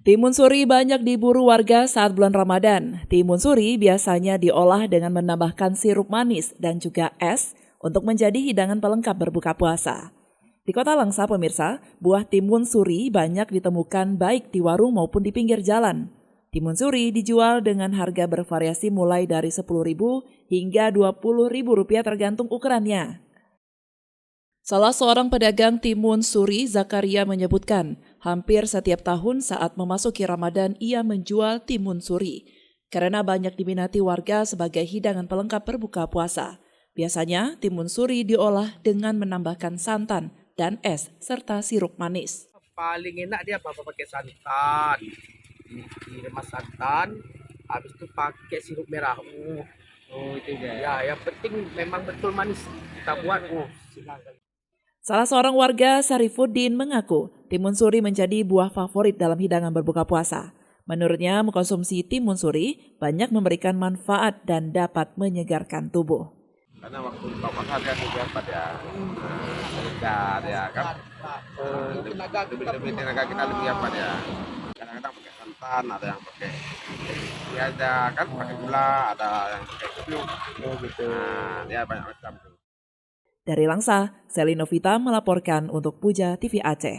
Timun suri banyak diburu warga saat bulan Ramadan. Timun suri biasanya diolah dengan menambahkan sirup manis dan juga es untuk menjadi hidangan pelengkap berbuka puasa. Di Kota Langsa, pemirsa, buah timun suri banyak ditemukan baik di warung maupun di pinggir jalan. Timun suri dijual dengan harga bervariasi mulai dari Rp10.000 hingga Rp20.000 tergantung ukurannya. Salah seorang pedagang timun suri, Zakaria, menyebutkan hampir setiap tahun saat memasuki Ramadan ia menjual timun suri karena banyak diminati warga sebagai hidangan pelengkap berbuka puasa. Biasanya timun suri diolah dengan menambahkan santan dan es serta sirup manis. Paling enak dia apa pakai santan, diremas santan, habis itu pakai sirup merah. Itu ya. Yang penting memang betul manis kita buat. Silakan. Salah seorang warga, Sarifuddin, mengaku timun suri menjadi buah favorit dalam hidangan berbuka puasa. Menurutnya, mengkonsumsi timun suri banyak memberikan manfaat dan dapat menyegarkan tubuh. Karena waktu buka puasa dia juga pada segar ya kan, lebih tenaga kita lebih apa ya. Kadang-kadang pakai santan, ada yang pakai ya ada kan pakai gula, ada yang pakai kunyit. Gitu. Nah, dia banyak macam. Dari Langsa, Selina Novita melaporkan untuk Puja TV Aceh.